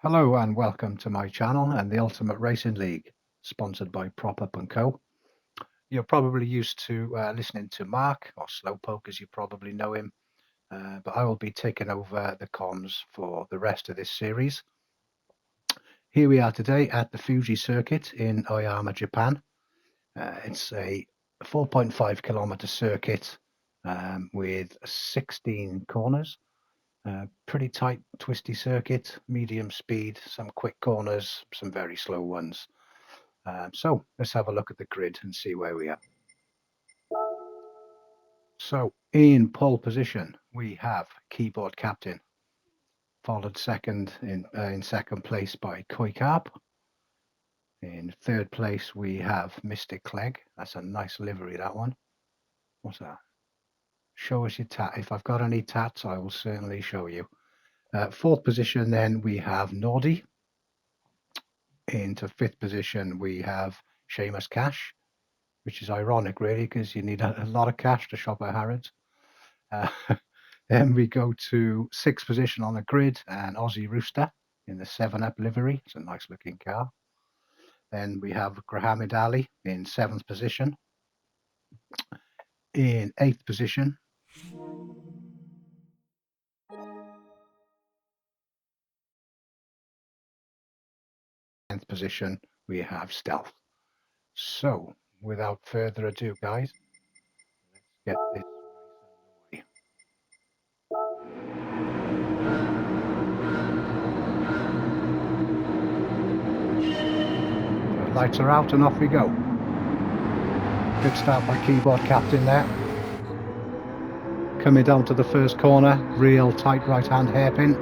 Hello and welcome to my channel and the Ultimate Racing League, sponsored by Prop Up & Co. You're probably used to listening to Mark, or Slowpoke as you probably know him, but I will be taking over the comms for the rest of this series. Here we are today at the Fuji circuit in Oyama, Japan. It's a 4.5 kilometer circuit with 16 corners. Pretty tight, twisty circuit, medium speed, some quick corners, some very slow ones. So let's have a look at the grid and see where we are. So in pole position, we have Keyboard Captain, followed in second place by Koi Carp. In third place, we have Mystic Clegg. That's a nice livery, that one. What's that? Show us your tat. If I've got any tats, I will certainly show you. Fourth position, then we have Nordy. Into fifth position, we have Seamus Cash, which is ironic, really, because you need a lot of cash to shop at Harrods. Then we go to sixth position on the grid, and Aussie Rooster in the 7-Up livery. It's a nice looking car. Then we have Grahamid Ali in seventh position. In eighth position, we have Stealth. So without further ado, guys, let's get this race underway. The lights are out and off we go. Good start by Keyboard Captain there. Coming down to the first corner, real tight right hand hairpin.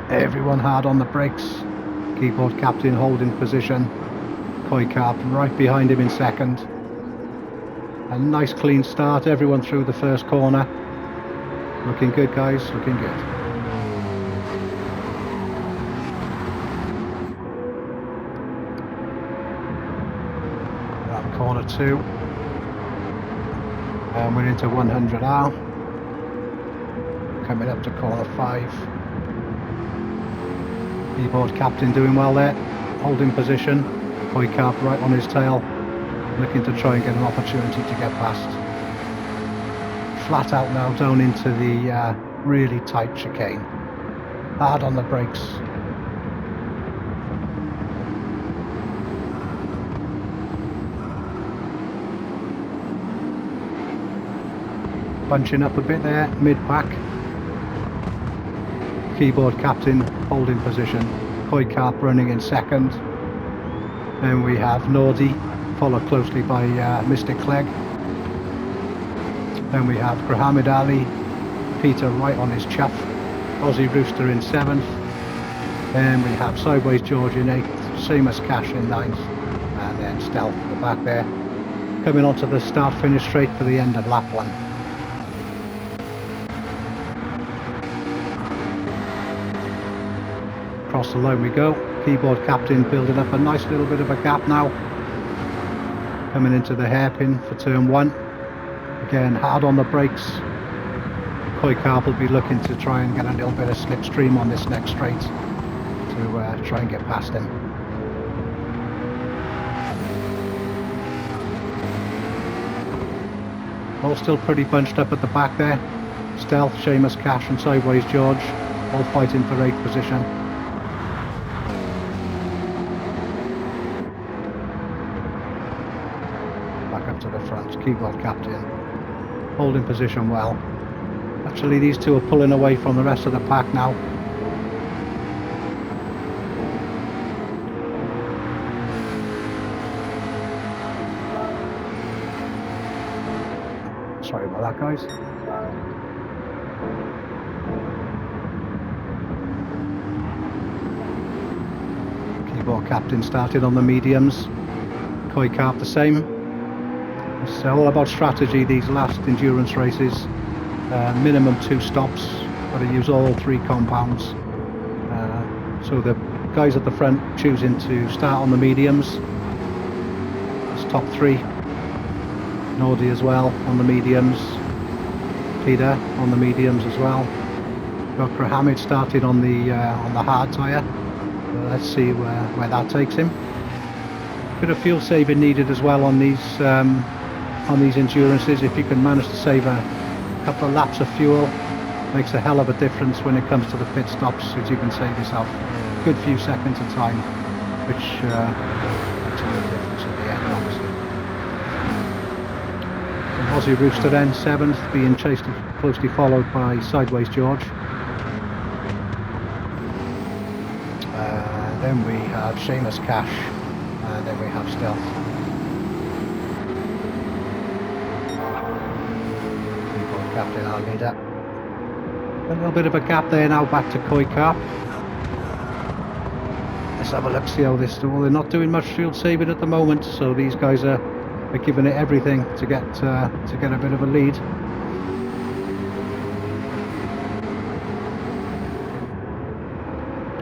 Everyone hard on the brakes. Keyboard Captain holding position. Koi Carp right behind him in second. A nice clean start, everyone through the first corner. Looking good, guys, looking good. Around corner 2. And we're into 100R. Coming up to corner 5. Keyboard Captain doing well there, holding position. Koi Carp right on his tail, looking to try and get an opportunity to get past. Flat out now down into the really tight chicane. Hard on the brakes. Bunching up a bit there, mid-pack. Keyboard Captain holding position. Koi Carp running in second. Then we have Nordy, followed closely by Mystic Clegg. Then we have Grahamid Ali, Peter right on his chuff. Aussie Rooster in 7th. Then we have Sideways George in 8th, Seamus Cash in 9th, and then Stealth at the back there. Coming onto the start finish straight for the end of lap 1. Across the line we go. Keyboard Captain building up a nice little bit of a gap now. Coming into the hairpin for turn 1. Again, hard on the brakes. Koi Carp will be looking to try and get a little bit of slipstream on this next straight to try and get past him. All still pretty bunched up at the back there. Stealth, Seamus Cash and Sideways George all fighting for 8th position. Up to the front, Keyboard Captain holding position well. Actually, these two are pulling away from the rest of the pack now. Sorry about that, guys. Keyboard Captain started on the mediums. Koi Carp the same. It's all about strategy, these last endurance races. Minimum 2 stops, got to use all 3 compounds. So the guys at the front choosing to start on the mediums. It's top 3. Nordy as well on the mediums. Peter on the mediums as well. Got Grahamid started on the hard tyre. So let's see where that takes him. Bit of fuel saving needed as well on these endurances. If you can manage to save a couple of laps of fuel, makes a hell of a difference when it comes to the pit stops, as you can save yourself a good few seconds of time, which makes a real difference at the end, obviously. Aussie Rooster then 7th, being closely followed by Sideways George. Then we have Seamus Cash, and then we have Stealth. Captain, our leader. A little bit of a gap there now, back to Koi Carp. Let's have a look, see how this is. Well, they're not doing much fuel saving at the moment, so these guys are giving it everything to get a bit of a lead.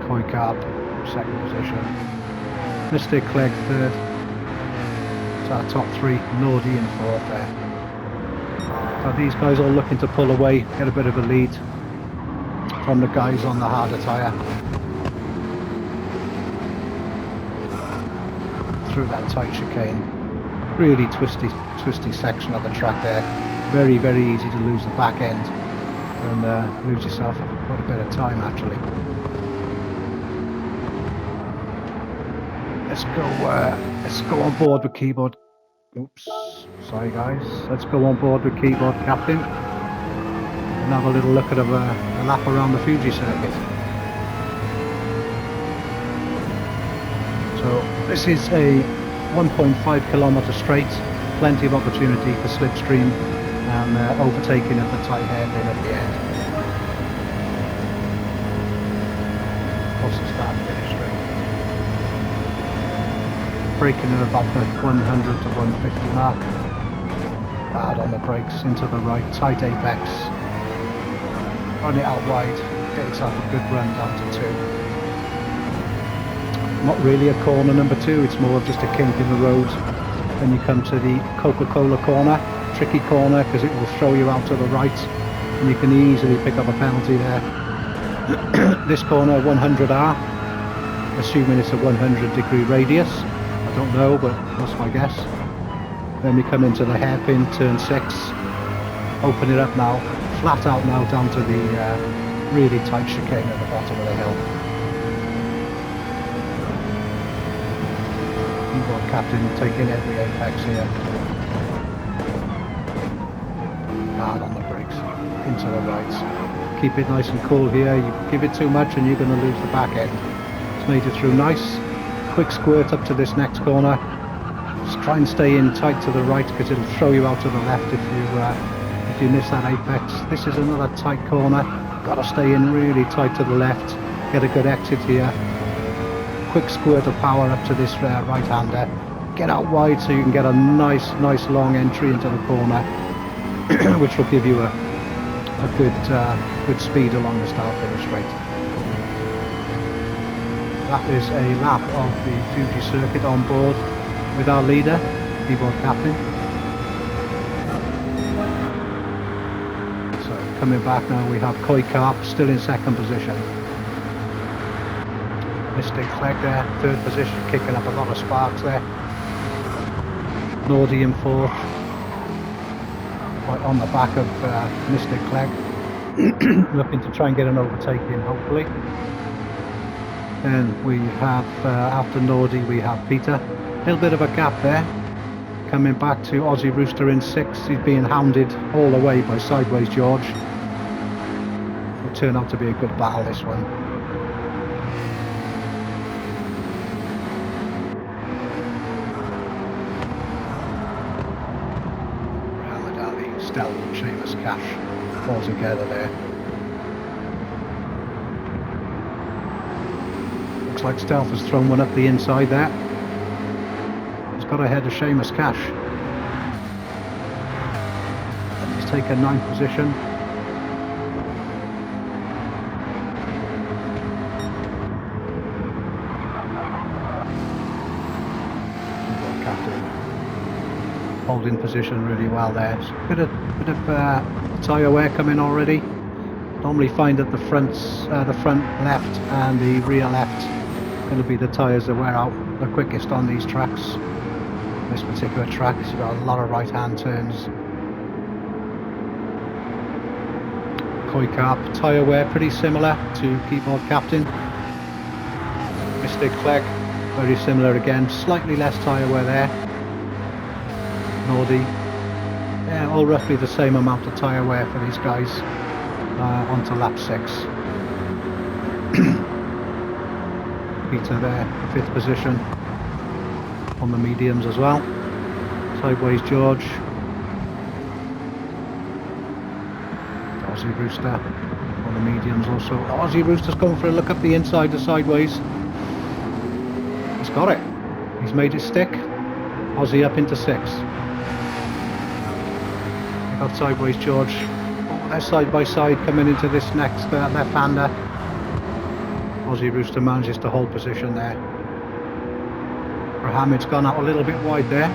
Koi Carp, 2nd position. Mr. Clegg 3rd. It's our top 3. Nordy in 4th there. So these guys all looking to pull away, get a bit of a lead from the guys on the harder tyre. Through that tight chicane. Really twisty section of the track there. Very, very easy to lose the back end and lose yourself quite a bit of time actually. Let's go on board with keyboard. Oops, sorry guys. Let's go on board with keyboard captain and have a little look at a lap around the Fuji circuit. So this is a 1.5 kilometre straight, plenty of opportunity for slipstream and overtaking at the tight hairpin at the end. What's the start finish straight? Braking at about the 100 to 150 mark. Hard on the brakes, into the right, tight apex. Run it out wide, get yourself a good run down to 2. Not really a corner number 2, it's more of just a kink in the road. Then you come to the Coca-Cola corner, tricky corner because it will throw you out to the right and you can easily pick up a penalty there. This corner 100R, assuming it's a 100-degree radius. I don't know, but that's my guess. Then we come into the hairpin, turn 6, open it up now, flat out now down to the really tight chicane at the bottom of the hill. Keyboard captain taking every apex here. Hard on the brakes, into the right. Keep it nice and cool here. You give it too much and you're going to lose the back end. It's made it through nice. Quick squirt up to this next corner. Just try and stay in tight to the right because it'll throw you out to the left if you miss that apex. This is another tight corner. Got to stay in really tight to the left. Get a good exit here. Quick squirt of power up to this right-hander. Get out wide so you can get a nice long entry into the corner, which will give you a good speed along the start finish straight. That is a lap of the Fuji circuit on board with our leader, keyboard captain. So coming back now we have Koi Carp still in 2nd position. Mr. Clegg there, 3rd position, kicking up a lot of sparks there. Nordy in 4th, right on the back of Mr. Clegg, looking to try and get an overtake in hopefully. Then we have, after Nordy, we have Peter. A little bit of a gap there. Coming back to Aussie Rooster in 6th. He's being hounded all the way by Sideways George. It'll turn out to be a good battle, this one. Muhammad Ali, Stealth and Seamus Cash all together there. Looks like Stealth has thrown one up the inside there. He's got ahead of Seamus Cash. And he's taken 9th position. Captain holding position really well there. Bit of tyre wear coming already. Normally find that the front left and the rear left going to be the tyres that wear out the quickest on these tracks. This particular track has got a lot of right hand turns. Koi carp tyre wear pretty similar to Keyboard Captain. Mr. Clegg very similar again, slightly less tyre wear there. Nordy, yeah, all roughly the same amount of tyre wear for these guys onto lap 6. Peter there, 5th position on the mediums as well. Sideways George, Aussie Rooster on the mediums also. Aussie Rooster's going for a look up the inside to Sideways. He's got it. He's made it stick. Aussie up into 6th. Got Sideways George. Oh, they're side by side coming into this next left-hander. Aussie Rooster manages to hold position there. Hamid's gone out a little bit wide there.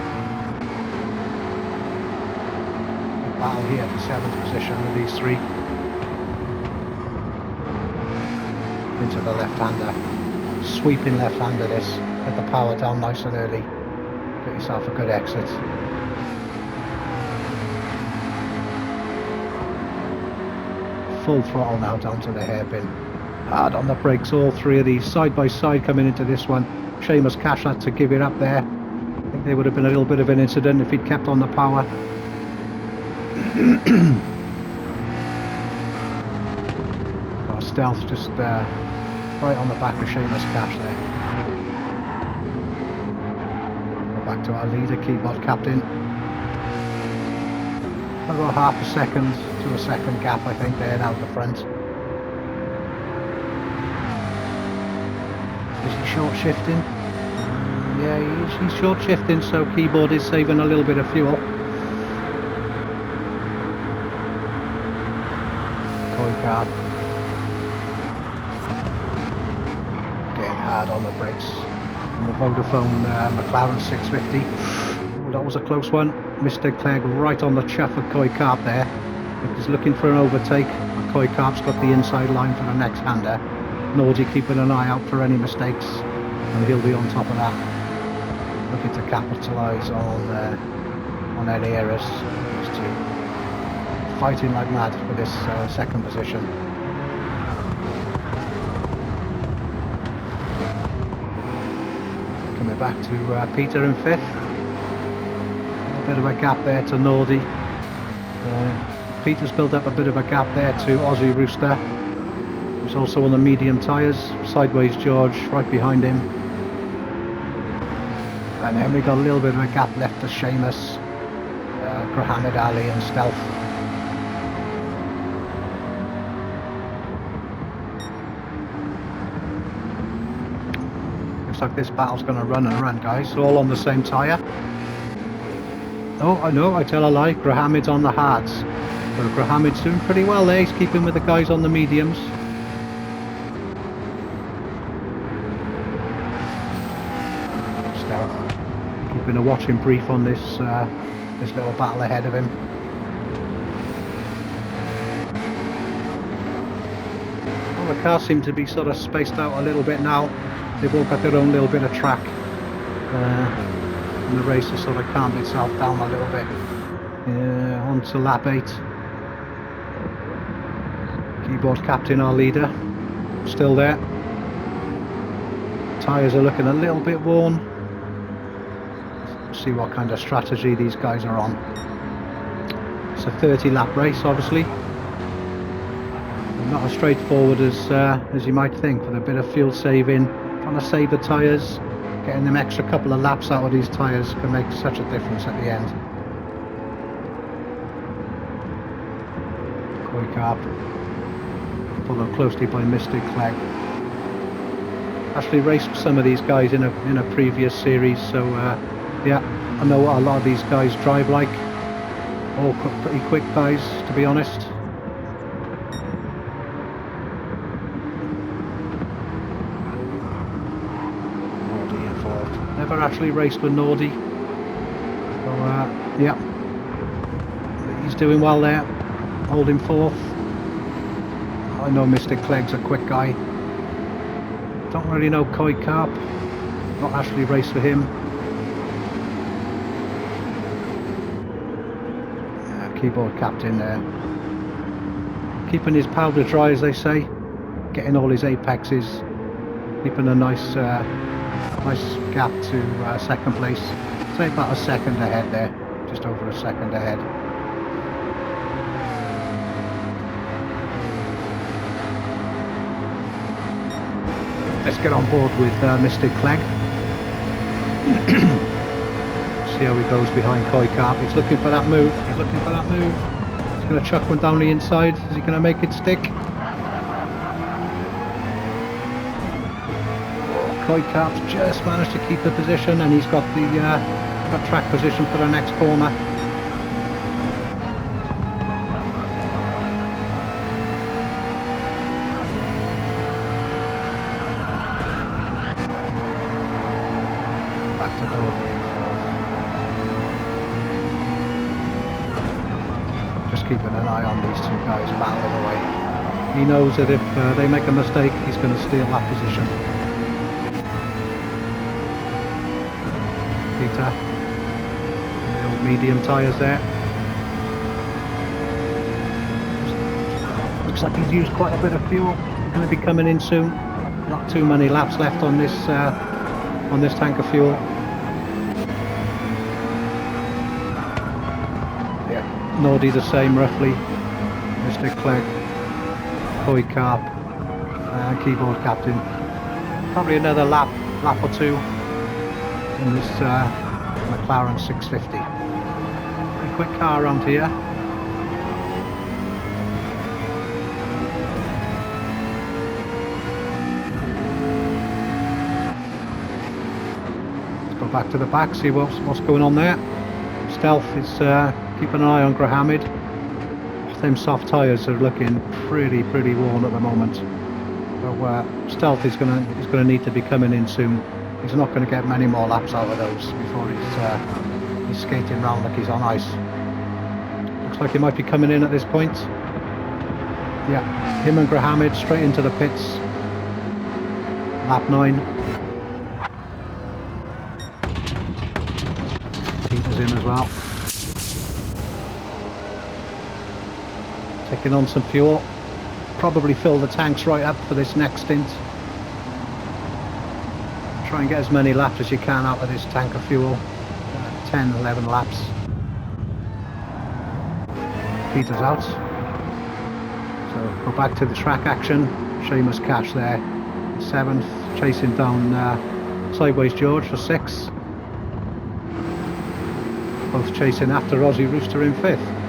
Big battle here for 7th position with these 3. Into the left-hander. Sweeping left-hander this. Get the power down nice and early. Get yourself a good exit. Full throttle now down to the hairpin. Hard on the brakes, all 3 of these side by side coming into this one. Seamus Cash had to give it up there. I think there would have been a little bit of an incident if he'd kept on the power. Stealth just right on the back of Seamus Cash there. Go back to our leader, Keyboard Captain. About half a second to a second gap, I think, there now at the front. Is he short shifting? Yeah, he's short shifting, so Keyboard is saving a little bit of fuel. Koi carp. Getting hard on the brakes. And the Vodafone McLaren 650. Ooh, that was a close one. Mr. Clegg right on the chuff of Koi carp there. He's looking for an overtake. Koi carp's got the inside line for the next hander. Nordy keeping an eye out for any mistakes, and he'll be on top of that, looking to capitalise on any errors. Just to fighting like mad for this 2nd position. Coming back to Peter in 5th. A bit of a gap there to Nordy. Peter's built up a bit of a gap there to Aussie Rooster. He's also on the medium tyres. Sideways George right behind him. And then we got a little bit of a gap left to Seamus, Muhammad Ali and Stealth. Looks like this battle's going to run and run, guys. All on the same tyre. Oh, I know, I tell a lie. Grahamid's on the hards. So Grahamid's doing pretty well there. He's keeping with the guys on the mediums. Keeping a watching brief on this this little battle ahead of him. Well, the cars seem to be sort of spaced out a little bit now. They've all got their own little bit of track, and the race has sort of calmed itself down a little bit. On to lap 8. Keyboard Captain, our leader, still there. Tyres are looking a little bit worn. See what kind of strategy these guys are on. It's a 30 lap race, obviously. Not as straightforward as you might think, with a bit of fuel saving, trying to save the tyres. Getting them extra couple of laps out of these tyres can make such a difference at the end. Koi carp, followed closely by Mr. Clegg. Actually raced some of these guys in a previous series, so yeah, I know what a lot of these guys drive like. All pretty quick guys, to be honest. Nordy involved. Never actually raced with Nordy. So yeah, he's doing well there, holding 4th. I know Mr. Clegg's a quick guy. Don't really know Koi Carp. Not actually raced for him. Keyboard captain there. Keeping his powder dry, as they say. Getting all his apexes. Keeping a nice gap to second place. Say about a second ahead there. Just over a second ahead. Let's get on board with Mr. Clegg. See how he goes behind Koi Carp. He's looking for that move. He's looking for that move. He's going to chuck one down the inside. Is he going to make it stick? Koi Carp's just managed to keep the position, and he's got the got track position for the next corner. Back to Nordy. Just keeping an eye on these two guys battling away. He knows that if they make a mistake, he's going to steal that position. Peter, the old medium tyres there. Looks like he's used quite a bit of fuel. He's going to be coming in soon. Not too many laps left on this tank of fuel. Yeah, Nordy the same roughly. Mr. Clegg, Koi Carp, keyboard captain. Probably another lap or two in this McLaren 650. Pretty quick car around here. Let's go back to the back, see what's going on there. Stealth is keeping an eye on Grahamid. Them soft tyres are looking pretty worn at the moment. So Stealth is gonna need to be coming in soon. He's not going to get many more laps out of those before he's skating around like he's on ice. Looks like he might be coming in at this point. Yeah, him and Grahamid straight into the pits. Lap 9. Peter's in as well. Taking on some fuel. Probably fill the tanks right up for this next stint. Try and get as many laps as you can out of this tank of fuel. 10, 11 laps. Peter's out. So go back to the track action. Seamus Cash there, 7th, chasing down Sideways George for 6th. Both chasing after Aussie Rooster in 5th.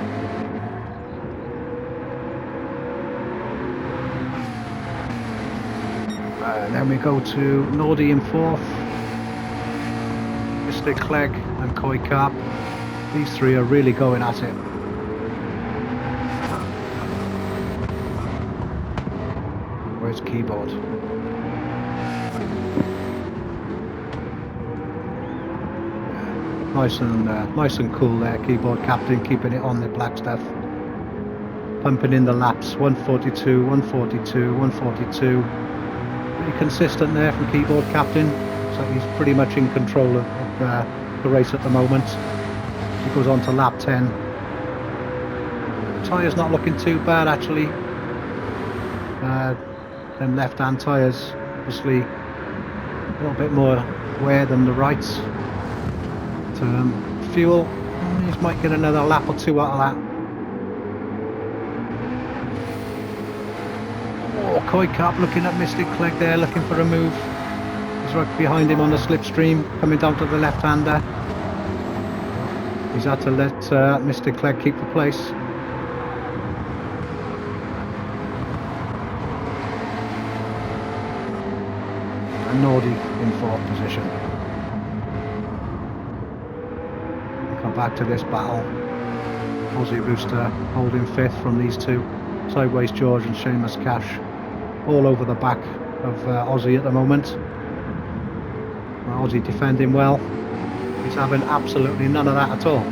And then we go to Nordy in 4th, Mr. Clegg and Koi Carp. These three are really going at it. Where's Keyboard? Nice and cool there, Keyboard captain, keeping it on the black stuff. Pumping in the laps, 142, 142, 142. Pretty consistent there from Keyboard captain. So he's pretty much in control of the race at the moment. He goes on to lap 10. Tyres not looking too bad actually. Them left-hand tyres, obviously a little bit more wear than the rights. But, fuel, he might get another lap or two out of that. Oh, Koi Carp looking at Mr. Clegg there, looking for a move. He's right behind him on the slipstream, coming down to the left-hander. He's had to let Mr. Clegg keep the place. And Nordy in 4th position. We come back to this battle. Aussie Rooster holding 5th from these two. Sideways George and Seamus Cash all over the back of Aussie at the moment. Aussie defending well. He's having absolutely none of that at all.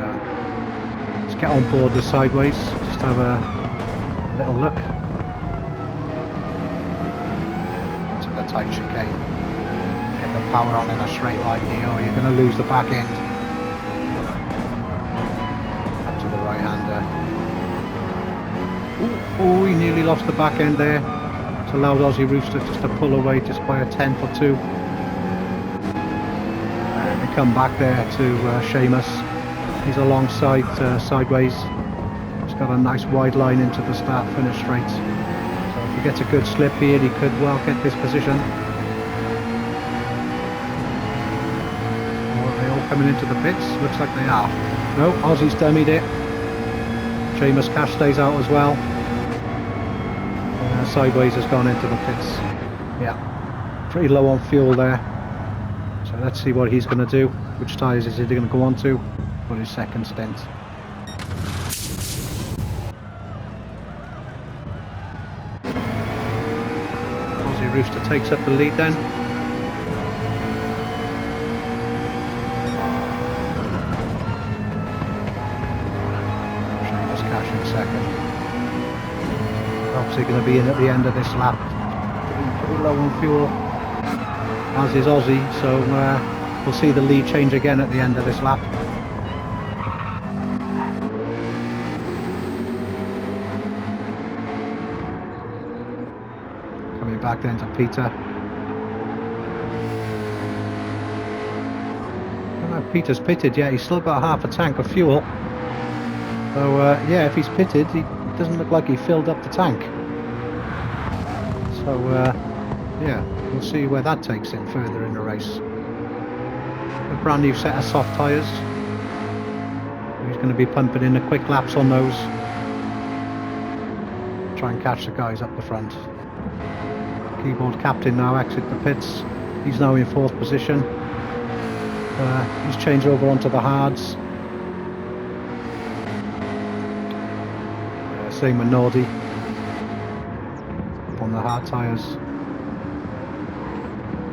let's get on board the sideways, just have a little look into the tight chicane. Get the power on in a straight line here, or you're going to lose the back end. Up to the right hander. Oh, he nearly lost the back end there. It's allowed Aussie Rooster just to pull away just by a tenth or two. And we come back there to Seamus. He's alongside sideways. He's got a nice wide line into the start finish straight. So if he gets a good slip here, he could well get this position. Are they all coming into the pits? Looks like they are. No, Aussie's dummied it. Seamus Cash stays out as well. Sideways has gone into the pits. Yeah, pretty low on fuel there. So let's see what he's going to do. Which tyres is he going to go on to for his second stint? Aussie Rooster takes up the lead then. Seamus Cash in second. Obviously going to be in at the end of this lap. Pretty low on fuel, as is Aussie, so we'll see the lead change again at the end of this lap. Coming back then to Peter. I don't know if Peter's pitted yet, he's still got half a tank of fuel. So yeah, if he's pitted, he doesn't look like he filled up the tank. So yeah, we'll see where that takes him further in the race. A brand new set of soft tyres. He's going to be pumping in the quick laps on those. Try and catch the guys up the front. Keyboard captain now exit the pits. He's now in 4th position. He's changed over onto the hards. Same with Nordy on the hard tyres.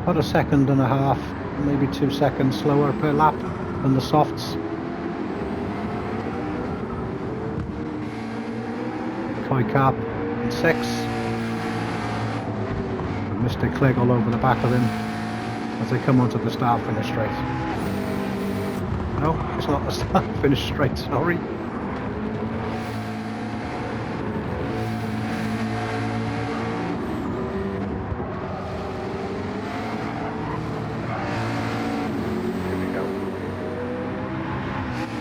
About a second and a half, maybe 2 seconds slower per lap than the softs. Koi Carp in 6th. And Mr. Clegg all over the back of him as they come onto the start finish straight. No, it's not the start finish straight, sorry.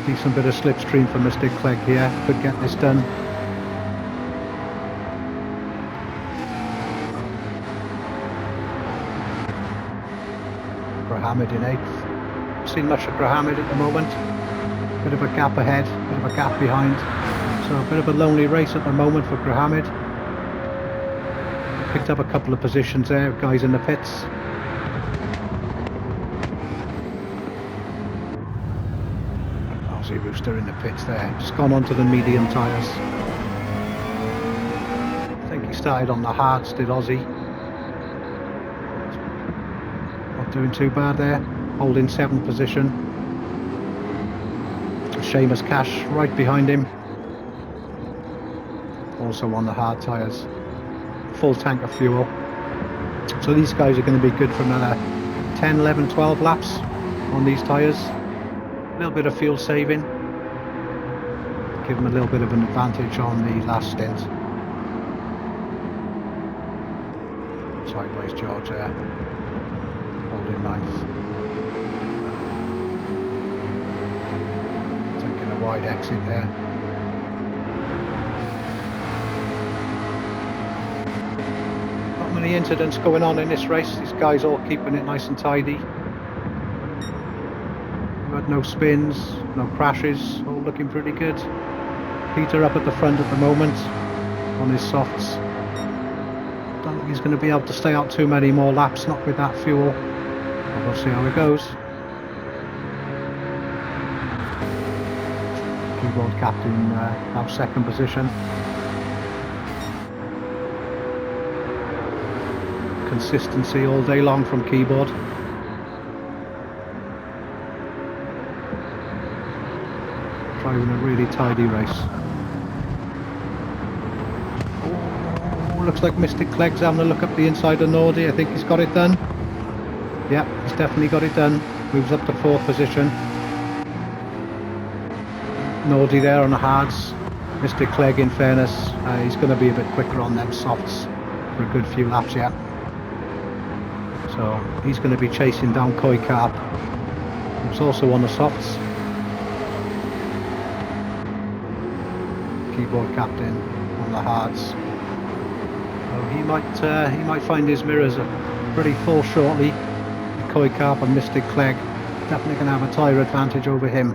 Decent bit of slipstream from Mr. Clegg here, could get this done. Grahamid in 8th. Seen much of Grahamid at the moment. Bit of a gap ahead, bit of a gap behind. So a bit of a lonely race at the moment for Grahamid. Picked up a couple of positions there, guys in the pits. Rooster in the pits there, just gone onto the medium tyres. I think he started on the hards, did Aussie. Not doing too bad there, holding 7th position. Seamus Cash right behind him, also on the hard tyres. Full tank of fuel. So these guys are going to be good for another 10, 11, 12 laps on these tyres. A little bit of fuel saving, give them a little bit of an advantage on the last stint. Sideways George there, holding 9th. Taking a wide exit there. Not many incidents going on in this race, these guys all keeping it nice and tidy. No spins, no crashes, all looking pretty good. Peter up at the front at the moment on his softs. Don't think he's going to be able to stay out too many more laps, not with that fuel. But we'll see how it goes. Keyboard captain now 2nd position. Consistency all day long from Keyboard. Driving a really tidy race. Oh, looks like Mystic Clegg's having a look up the inside of Nordy. I think he's got it done. Yep, he's definitely got it done. Moves up to 4th position. Nordy there on the hards. Mystic Clegg, in fairness, he's going to be a bit quicker on them softs for a good few laps yet. So he's going to be chasing down Koi Carp, who's also on the softs. Keyboard captain on the hards. So he might find his mirrors pretty full shortly. Koi Carp and Mystic Clegg definitely going to have a tyre advantage over him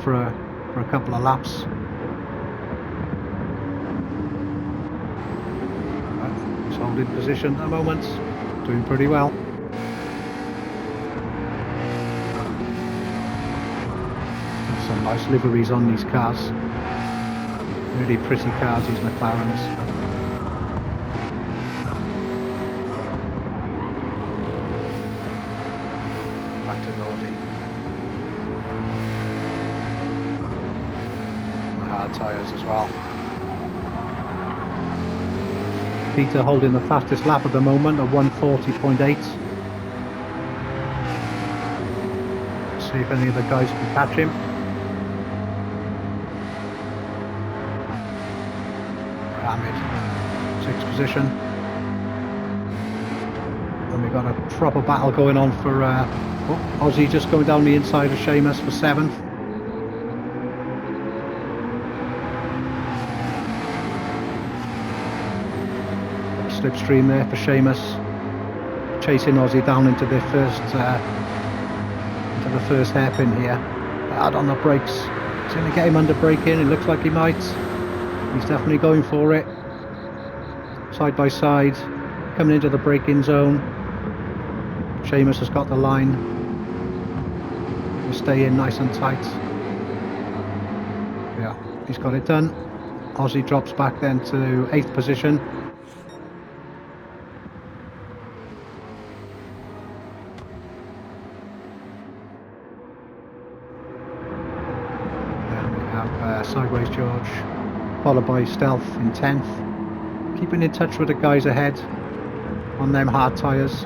for a couple of laps. He's holding position at the moment, doing pretty well. There's some nice liveries on these cars. Really pretty cars, these McLarens. Back to Nordy. Hard tyres as well. Peter holding the fastest lap at the moment at 1:40.8. See if any of the guys can catch him. Hamid, 6th position. And we've got a proper battle going on for Aussie just going down the inside of Seamus for 7th. Slipstream there for Seamus, chasing Aussie down into the first hairpin here. Hard on the brakes. He's going to get him under braking. It looks like he might. He's definitely going for it. Side by side, coming into the braking zone. Seamus has got the line. He'll stay in nice and tight. Yeah, he's got it done. Aussie drops back then to 8th position. Sideways George, followed by Stealth in 10th. Keeping in touch with the guys ahead on them hard tyres.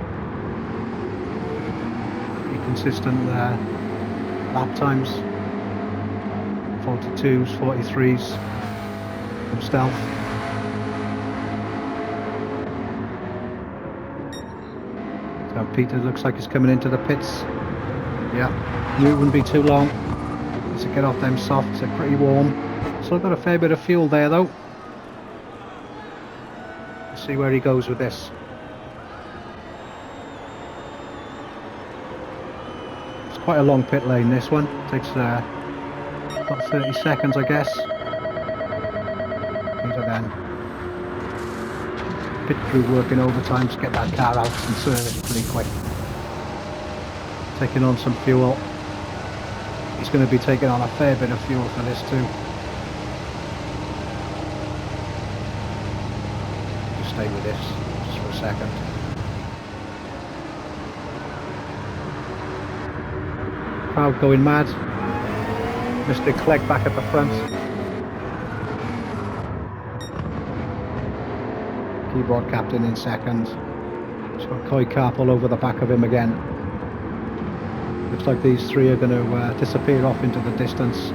Pretty consistent lap times. 42s, 43s from Stealth. So Peter looks like he's coming into the pits. Yeah, knew it wouldn't be too long to get off them softs. They're pretty warm. Still got a fair bit of fuel there though. Let's see where he goes with this. It's quite a long pit lane, this one. Takes about 30 seconds I guess. Peter then. Pit crew working overtime to get that car out and serviced pretty quick. Taking on some fuel. He's going to be taking on a fair bit of fuel for this too. Just stay with this just for a second. Crowd going mad. Mystic Clegg back at the front. Keyboard captain in 2nd. He's got Koi Carp all over the back of him again. Looks like these three are going to disappear off into the distance.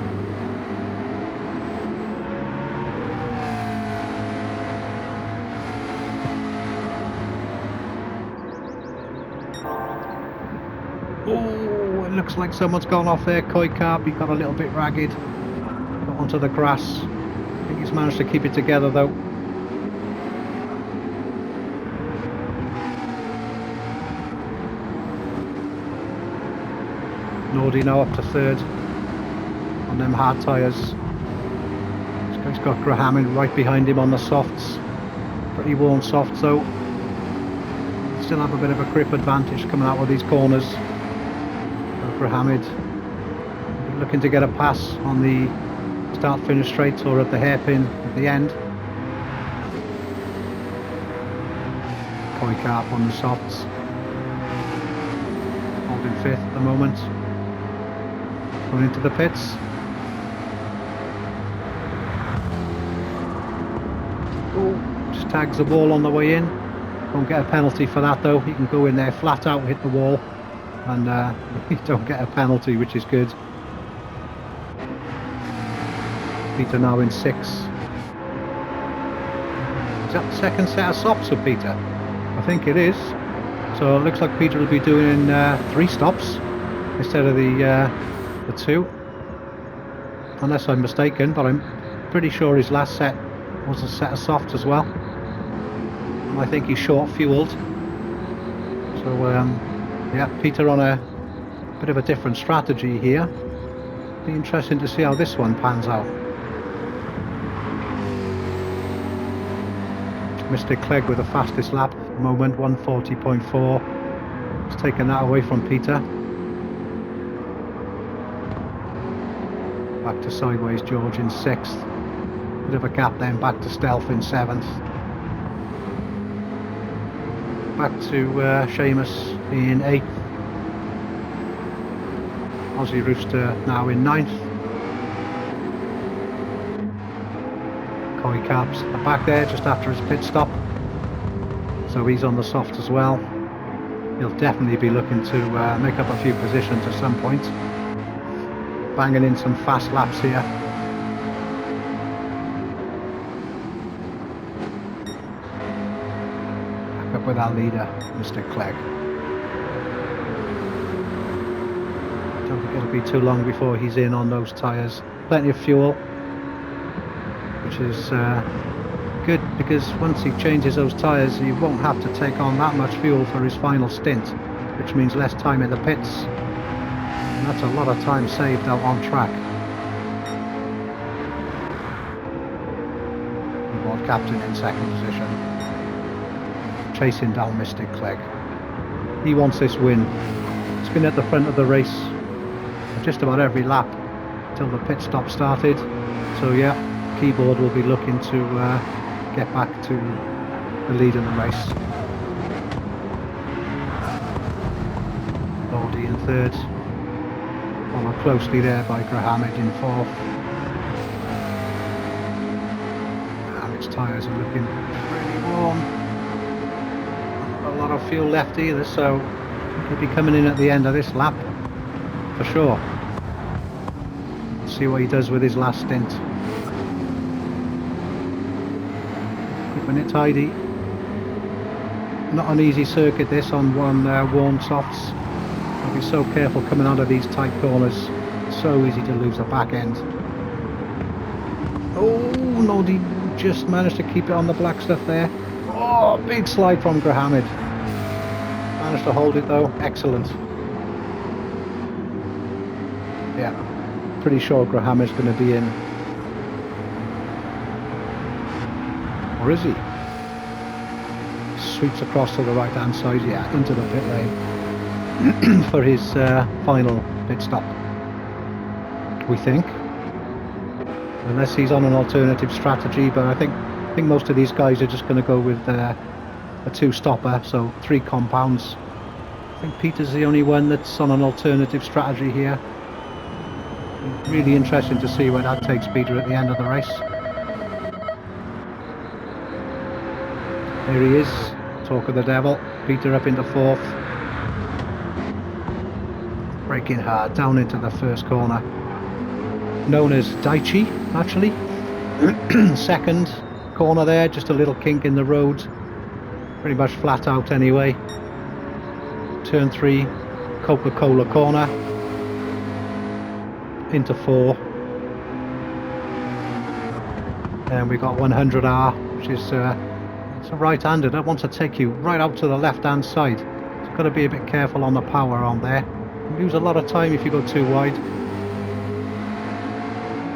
Oh, it looks like someone's gone off there. Koi Carp, he got a little bit ragged. Got onto the grass. I think he's managed to keep it together though. Nordy now up to 3rd on them hard tyres. He's got Graham right behind him on the softs. Pretty warm softs though. Still have a bit of a grip advantage coming out of these corners. Graham looking to get a pass on the start finish straight or at the hairpin at the end. Koi Carp on the softs. Holding 5th at the moment. Going into the pits. Oh, just tags the wall on the way in. Don't get a penalty for that though. He can go in there flat out, hit the wall, and you don't get a penalty, which is good. Peter now in 6. Is that the second set of softs for Peter? I think it is. So it looks like Peter will be doing 3 stops instead of the 2. Unless I'm mistaken, but I'm pretty sure his last set was a set of softs as well. And I think he's short fueled. So yeah, Peter on a bit of a different strategy here. Be interesting to see how this one pans out. Mr. Clegg with the fastest lap at the moment, 140.4. He's taken that away from Peter. Back to Sideways George in 6th. Bit of a gap then, back to Stealth in 7th. Back to Seamus in 8th. Aussie Rooster now in 9th. Koi Caps at the back there just after his pit stop. So he's on the soft as well. He'll definitely be looking to make up a few positions at some point. Banging in some fast laps here. Back up with our leader, Mr. Clegg. Don't think it'll be too long before he's in on those tyres. Plenty of fuel, which is good because once he changes those tyres he won't have to take on that much fuel for his final stint, which means less time in the pits. And that's a lot of time saved out on track. World Captain in 2nd position. Chasing down Mr. Clegg. He wants this win. He's been at the front of the race just about every lap till the pit stop started. So yeah, Keyboard will be looking to get back to the lead in the race. Baldy in 3rd. Followed closely there by Grahamid in 4th. And its tyres are looking pretty warm. Not a lot of fuel left either, so he'll be coming in at the end of this lap for sure. Let's see what he does with his last stint. Keeping it tidy. Not an easy circuit this on one worn softs. Be so careful coming out of these tight corners. So easy to lose the back end. Oh no, he just managed to keep it on the black stuff there. Oh, big slide from Grahamid. Managed to hold it though. Excellent. Yeah, pretty sure Grahamid's going to be in. Or is he? Sweeps across to the right hand side, yeah, into the pit lane. For his final pit stop, we think, unless he's on an alternative strategy. But I think most of these guys are just going to go with a 2-stopper, so 3 compounds. I think Peter's the only one that's on an alternative strategy here. Really interesting to see where that takes Peter at the end of the race. There he is, talk of the devil. Peter up into 4th. Braking hard down into the first corner, known as Daichi actually. 2nd corner there, just a little kink in the road, pretty much flat out anyway. Turn 3, Coca-Cola corner, into 4, and we got 100R, which is it's a right-hander that wants to take you right out to the left-hand side. So you've got to be a bit careful on the power on there. Lose a lot of time if you go too wide.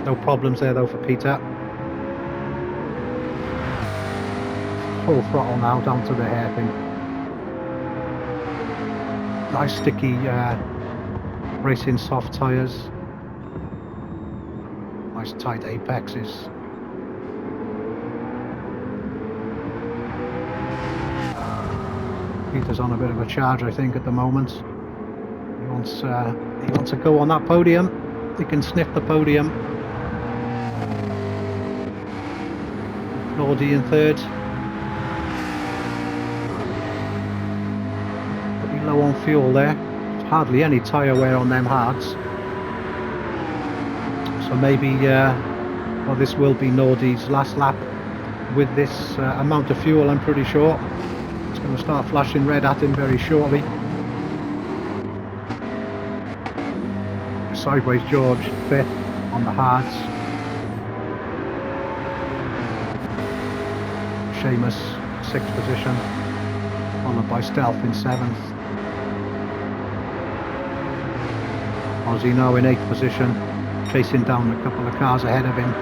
No problems there though for Peter. Full throttle now down to the hairpin. Nice sticky racing soft tyres. Nice tight apexes. Peter's on a bit of a charge I think at the moment. He wants to go on that podium. He can sniff the podium. Nordy in third. Pretty low on fuel there. Hardly any tyre wear on them hards. So maybe, well, this will be Nordy's last lap with this amount of fuel, I'm pretty sure. It's going to start flashing red at him very shortly. Sideways George, 5th on the hards. Seamus, 6th position, followed by Stealth in 7th. Aussie now in 8th position, chasing down a couple of cars ahead of him.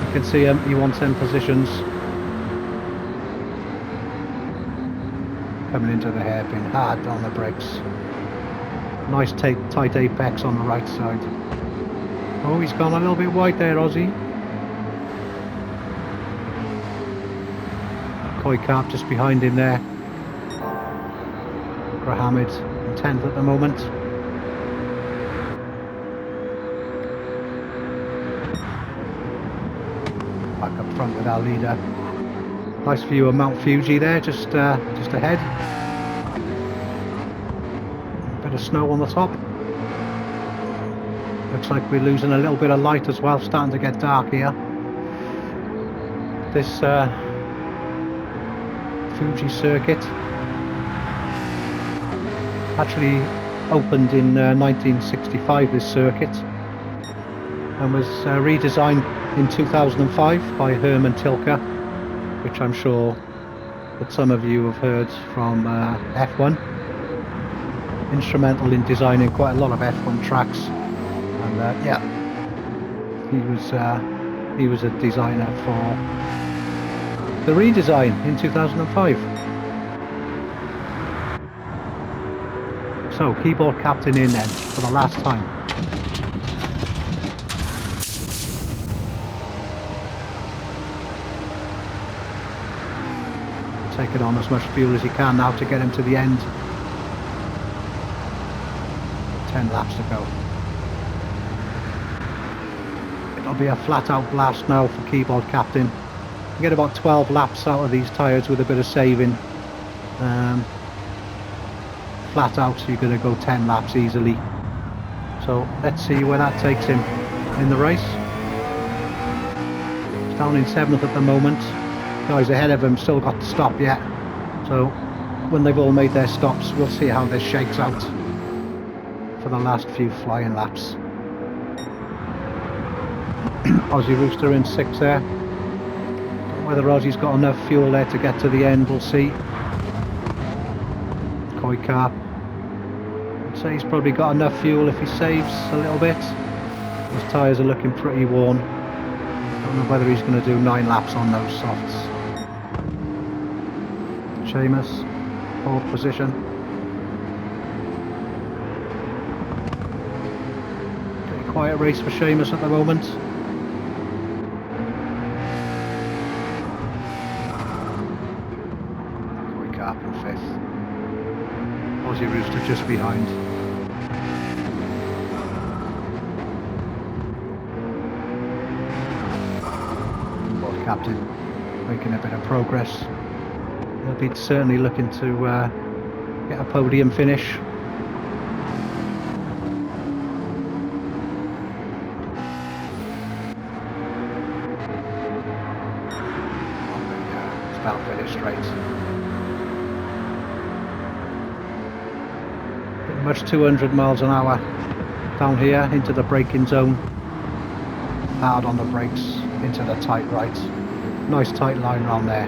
You can see him, he wants them positions. Coming into the hairpin, hard on the brakes. Nice tight apex on the right side. Oh, he's gone a little bit wide there, Aussie. Koi Carp just behind him there. Grahamid in 10th at the moment. Back up front with our leader. Nice view of Mount Fuji there, just ahead. Bit of snow on the top. Looks like we're losing a little bit of light as well, starting to get dark here. This Fuji circuit actually opened in 1965, this circuit, and was redesigned in 2005 by Herman Tilke, which I'm sure that some of you have heard from F1. Instrumental in designing quite a lot of F1 tracks, and yeah, he was a designer for the redesign in 2005. So keyboard captain in then for the last time. Taking on as much fuel as he can now to get him to the end. 10 laps to go. It'll be a flat out blast now for keyboard captain. You get about 12 laps out of these tyres with a bit of saving. Flat out, so you're going to go 10 laps easily. So let's see where that takes him in the race. He's down in 7th at the moment. Guys ahead of him still got to stop yet. So when they've all made their stops, we'll see how this shakes out for the last few flying laps. Aussie Rooster in 6th there. Whether Aussie's got enough fuel there to get to the end, we'll see. Koi Carp, I'd say he's probably got enough fuel if he saves a little bit. His tyres are looking pretty worn. Don't know whether he's going to do 9 laps on those softs. Seamus, 4th position. Pretty quiet race for Seamus at the moment. Koi Carp in 5th. Aussie Rooster just behind. Keyboard captain making a bit of progress. He'll be certainly looking to get a podium finish. It's about finished straight. Pretty much 200 miles an hour down here into the braking zone. Hard on the brakes into the tight right. Nice tight line around there.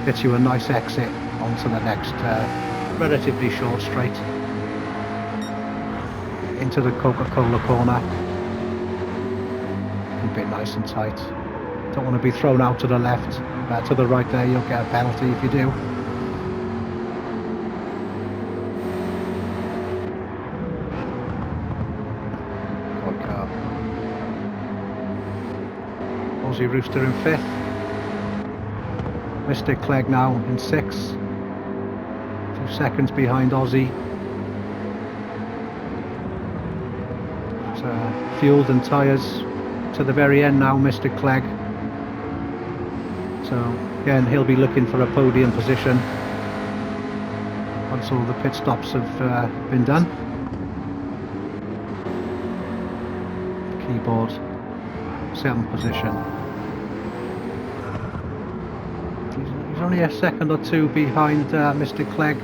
Gets you a nice exit onto the next relatively short straight into the Coca-Cola corner. Keep it nice and tight. Don't want to be thrown out to the left, to the right there. You'll get a penalty if you do. Aussie Rooster in 5th. Mr. Clegg now in 6th. A few seconds behind Aussie. Fueled and tyres to the very end now, Mr. Clegg. So again, he'll be looking for a podium position once all the pit stops have been done. Keyboard, 7th position. He's only a second or two behind Mr. Clegg,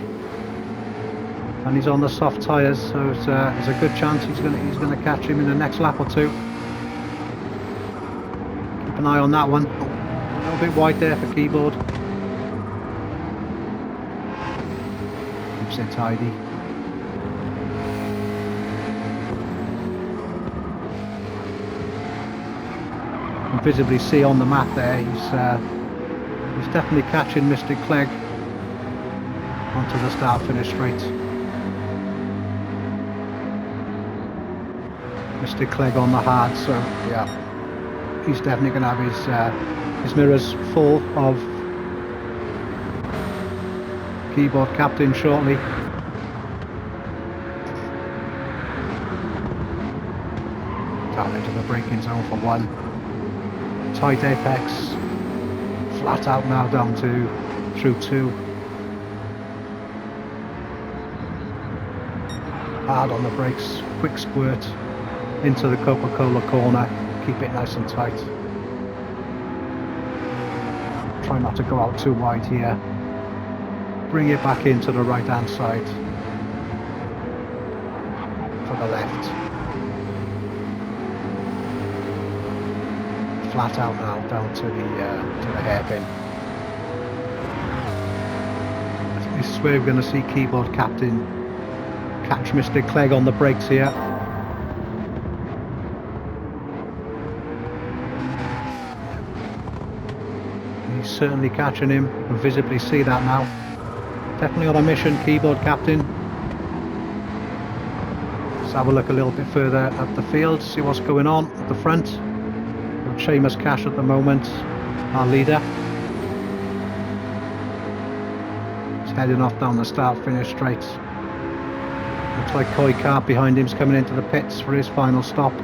and he's on the soft tyres, so there's a good chance he's going to catch him in the next lap or two. Keep an eye on that one. A little bit wide there for Keyboard. Keeps it tidy. You can visibly see on the map there he's definitely catching Mr. Clegg onto the start-finish straight. Mr. Clegg on the hard, so yeah, he's definitely going to have his mirrors full of Keyboard Captain shortly. Down into the braking zone for one. Tight apex. Flat out now down to through 2. Hard on the brakes, quick squirt into the Coca-Cola corner, keep it nice and tight. Try not to go out too wide here. Bring it back into the right hand side for the left. Flat out now down to the hairpin. This is where we're going to see Keyboard Captain catch Mr. Clegg on the brakes here. He's certainly catching him. You can visibly see that now. Definitely on a mission, Keyboard Captain. Let's have a look a little bit further at the field, see what's going on at the front. Seamus Cash at the moment, our leader. He's heading off down the start-finish straight. Looks like Koi Carp behind him's coming into the pits for his final stop.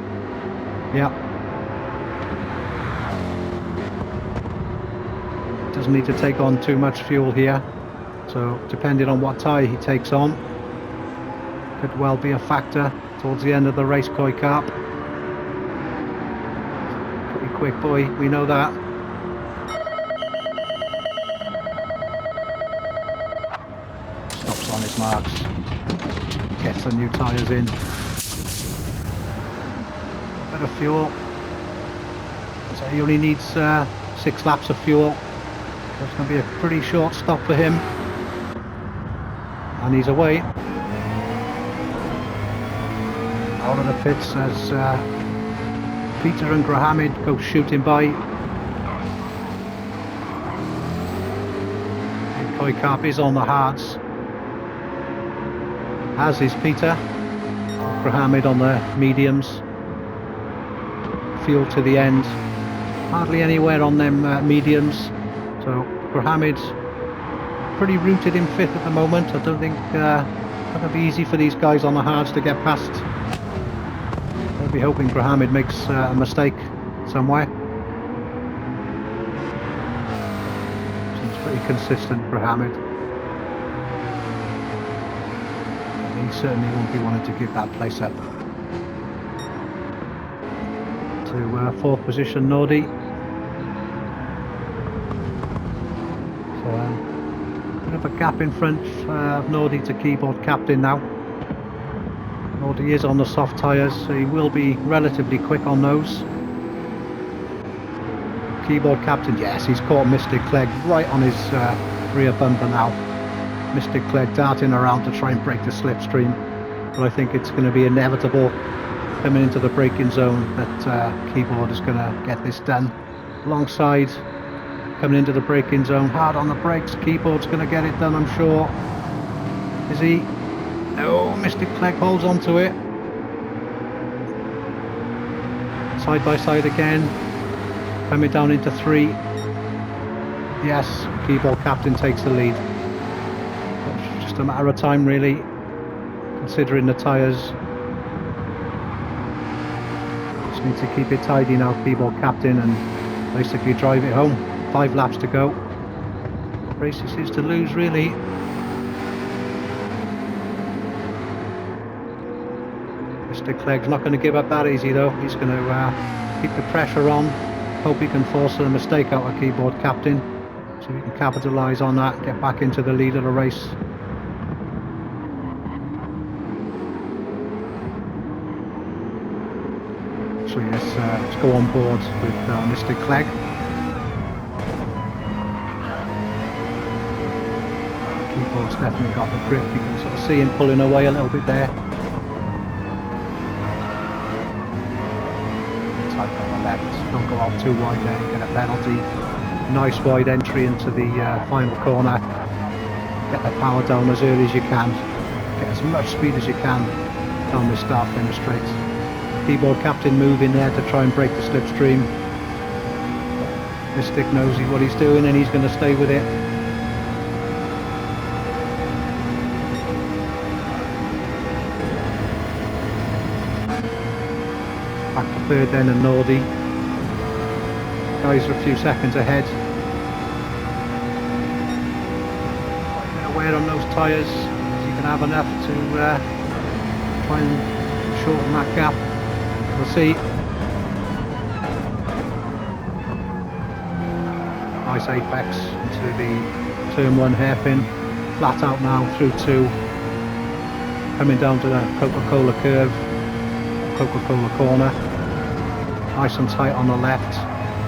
Yeah. Doesn't need to take on too much fuel here, so depending on what tyre he takes on, could well be a factor towards the end of the race. Koi Carp, pretty quick boy, we know that. Stops on his marks, gets the new tyres in. A bit of fuel, so he only needs 6 laps of fuel. So it's going to be a pretty short stop for him, and he's away. Out of the pits as Peter and Grahamid go shooting by. And Koi Carp is on the hards, as is Peter. Grahamid on the mediums. Fuel to the end, hardly anywhere on them mediums. So Grahamid's pretty rooted in 5th at the moment. I don't think it's going to be easy for these guys on the hards to get past. I'll be hoping Grahamid makes a mistake somewhere. Seems pretty consistent, Grahamid. He certainly won't be wanting to give that place up. To 4th position, Nordy. Bit of a gap in front of Nordy to Keyboard Captain now. Nordy is on the soft tyres, so he will be relatively quick on those. Keyboard Captain, yes, he's caught Mr. Clegg right on his rear bumper now. Mr. Clegg darting around to try and break the slipstream, but I think it's going to be inevitable coming into the braking zone that Keyboard is going to get this done. Alongside, coming into the braking zone, hard on the brakes. Keyboard's going to get it done, I'm sure. Is he? No, Mr. Clegg holds on to it. Side by side again, coming down into 3. Yes, Keyboard Captain takes the lead. It's just a matter of time, really, considering the tyres. Just need to keep it tidy now, Keyboard Captain, and basically drive it home. 5 laps to go. Race is to lose, really. Mr. Clegg's not going to give up that easy though. He's going to keep the pressure on. Hope he can force a mistake out of keyboard captain, so he can capitalise on that and get back into the lead of the race. So let's go on board with Mr. Clegg. Keyboard's definitely got the grip. You can sort of see him pulling away a little bit there. Tight on the left. Don't go out too wide there, you get a penalty. Nice wide entry into the final corner. Get the power down as early as you can. Get as much speed as you can down the start finish straight. Keyboard captain moving there to try and break the slipstream. Mystic knows what he's doing and he's going to stay with it. Back to third then, and Nordy. Guys are a few seconds ahead. A bit of wear on those tyres, so you can have enough to try and shorten that gap. We'll see. Nice apex into the turn 1 hairpin. Flat out now through 2. Coming down to the Coca-Cola curve. Coca-Cola corner. Nice and tight on the left.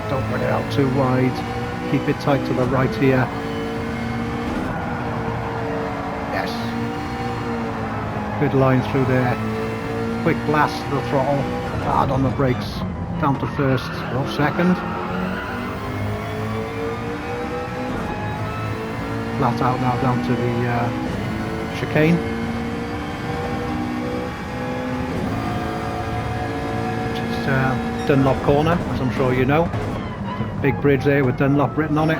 Don't run it out too wide. Keep it tight to the right here. Yes. Good line through there. Quick blast to the throttle. Hard on the brakes. Down to first. Or second. Flat out now down to the chicane. Which is Dunlop corner, as I'm sure you know. Big bridge there with Dunlop written on it.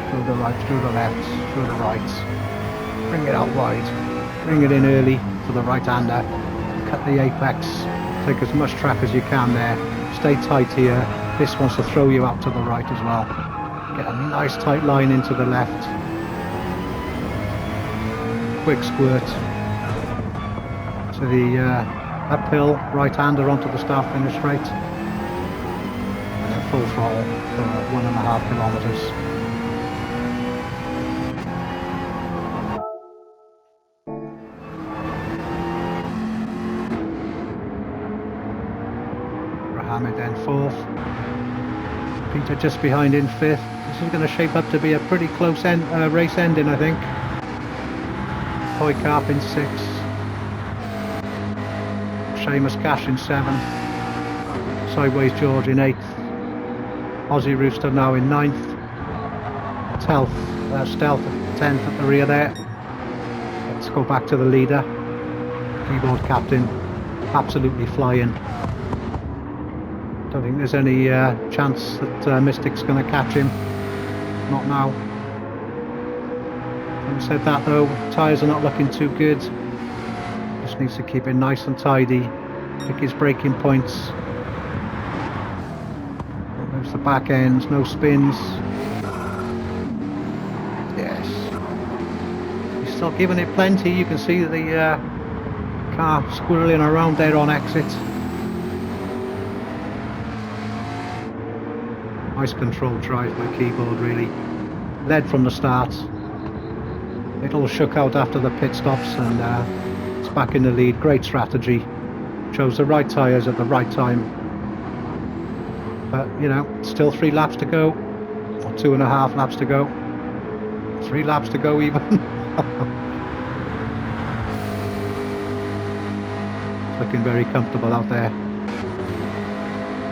Through the right, through the left, through the right. Bring it out wide. Bring it in early for the right-hander. Cut the apex. Take as much track as you can there. Stay tight here. This wants to throw you out to the right as well. Get a nice tight line into the left. Quick squirt to the uphill right-hander onto the start finish straight. And then full throttle for 1.5 kilometres. Mohammed then 4th. Peter just behind in 5th. This is going to shape up to be a pretty close race ending, I think. Toy Carp in 6th. Seamus Cash in 7th. Sideways George in 8th. Aussie Rooster now in 9th. Stealth at 10th at the rear there. Let's go back to the leader. Keyboard captain. Absolutely flying. Don't think there's any chance that Mystic's going to catch him. Not now. Having said that though, tyres are not looking too good. Just needs to keep it nice and tidy. Pick his braking points. There's the back ends, no spins. Yes. He's still giving it plenty. You can see the car squirreling around there on exit. Nice controlled drive by Keyboard, really. Led from the start. It all shook out after the pit stops and it's back in the lead. Great strategy. Chose the right tyres at the right time. But, you know, still 3 laps to go. Or 2.5 laps to go. 3 laps to go even. Looking very comfortable out there.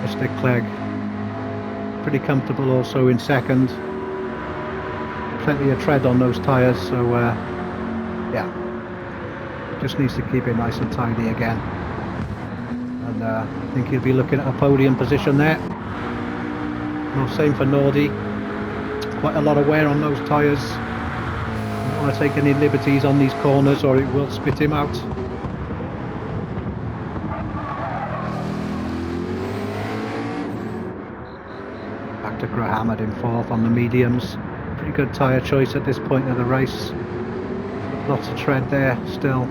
Mr. Clegg. Pretty comfortable also in 2nd. Plenty of tread on those tyres, so yeah, just needs to keep it nice and tidy again. And I think he'll be looking at a podium position there. Well, same for Nordy. Quite a lot of wear on those tyres. Don't want to take any liberties on these corners or it will spit him out. to Grahammed in 4th on the mediums. Pretty good tyre choice at this point of the race. Lots of tread there still.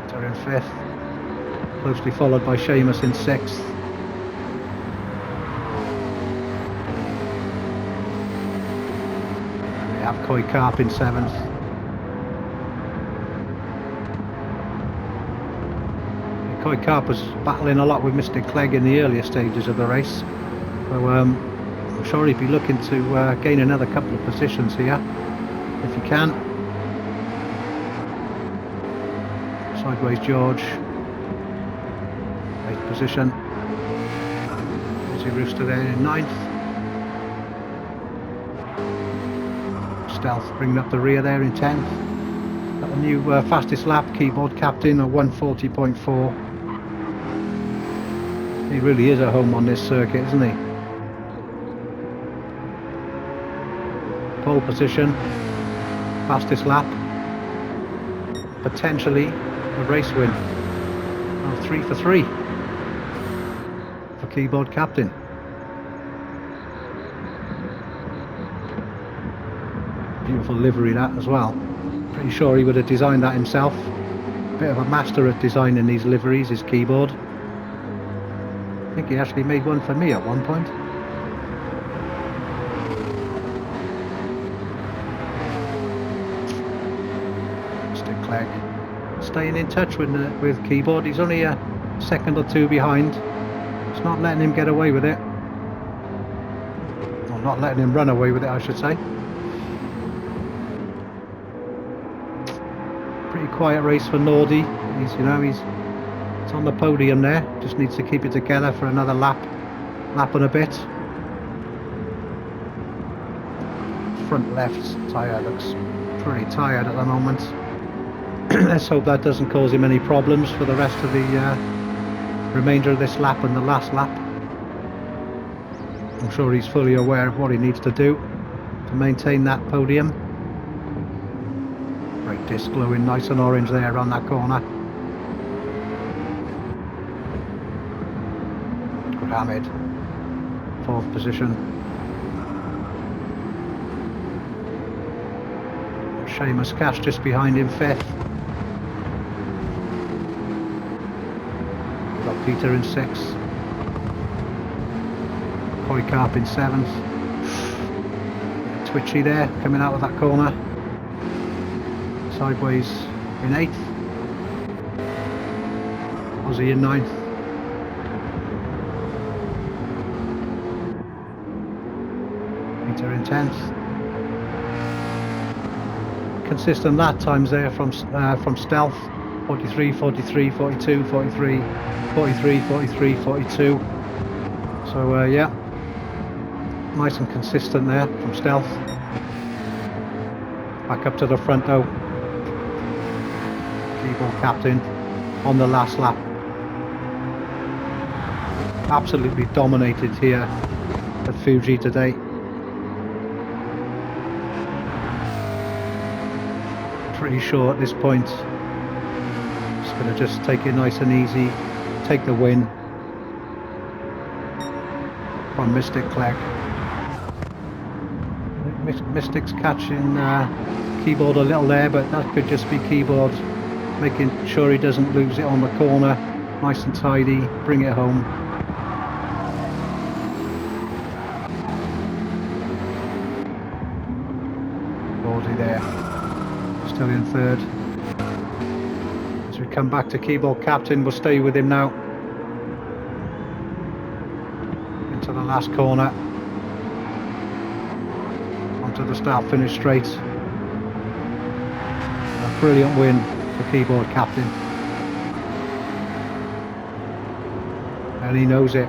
They're in 5th, closely followed by Seamus in 6th. And we have Coy Carp in 7th. Coy Carp was battling a lot with Mr. Clegg in the earlier stages of the race, so I'm sure he'd be looking to gain another couple of positions here if he can. Sideways George, 8th position. Easy Rooster there in 9th. Stealth bringing up the rear there in 10th. Got a new fastest lap keyboard captain of 140.4. He really is at home on this circuit, isn't he? Pole position, fastest lap, potentially a race win. Oh, 3 for 3 for keyboard captain. Beautiful livery that as well. Pretty sure he would have designed that himself. Bit of a master at designing these liveries, his keyboard. I think he actually made one for me at one point. Mr. Clegg staying in touch with keyboard. He's only a second or two behind. It's not letting him get away with it. Or not letting him run away with it, I should say. Pretty quiet race for Nordy. He's on the podium there. Just needs to keep it together for another lap and a bit. Front left tyre looks pretty tired at the moment. Let's hope that doesn't cause him any problems for the rest of the remainder of this lap and the last lap. I'm sure he's fully aware of what he needs to do to maintain that podium. Brake disc glowing nice and orange there on that corner. Hamid, 4th position. Seamus Cash just behind him, 5th. We've got Peter in 6th. Coy Carp in 7th. Twitchy there, coming out of that corner. Sideways in 8th. Aussie in 9th. Peter in 10th. Consistent lap times there from Stealth. 43, 43, 42, 43, 43, 43, 42. So yeah, nice and consistent there from Stealth. Back up to the front though. Keyboard captain on the last lap. Absolutely dominated here at Fuji today. Pretty sure at this point just going to just take it nice and easy, take the win from Mystic Clegg. Mystic's catching keyboard a little there, but that could just be keyboard making sure he doesn't lose it on the corner. Nice and tidy, bring it home. Gordy there, still in 3rd. As we come back to keyboard captain, we'll stay with him now. Into the last corner. Onto the start finish straight. A brilliant win for keyboard captain. And he knows it.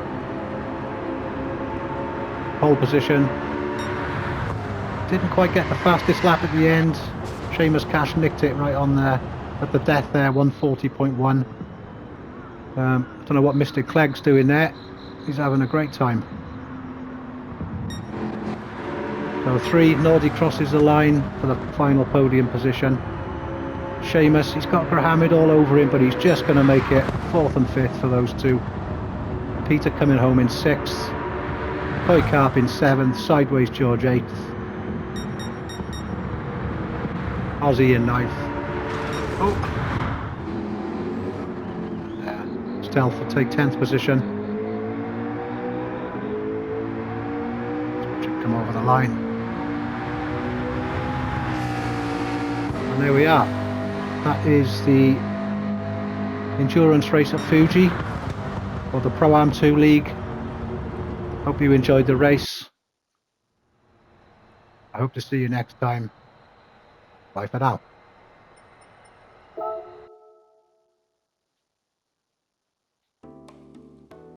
Pole position. Didn't quite get the fastest lap at the end. Seamus Cash nicked it right on there at the death there, 140.1. Don't know what Mr. Clegg's doing there. He's having a great time. So 3, Nordy crosses the line for the final podium position. Seamus, he's got Grahamid all over him, but he's just going to make it 4th and 5th for those two. Peter coming home in 6th. Koi Carp in 7th. Sideways George 8th. Aussie in 9th. Oh! And Stealth will take 10th position. Let's watch him come over the line. And there we are. That is the endurance race at Fuji, or the Pro-Am 2 League. Hope you enjoyed the race. I hope to see you next time. Bye for now.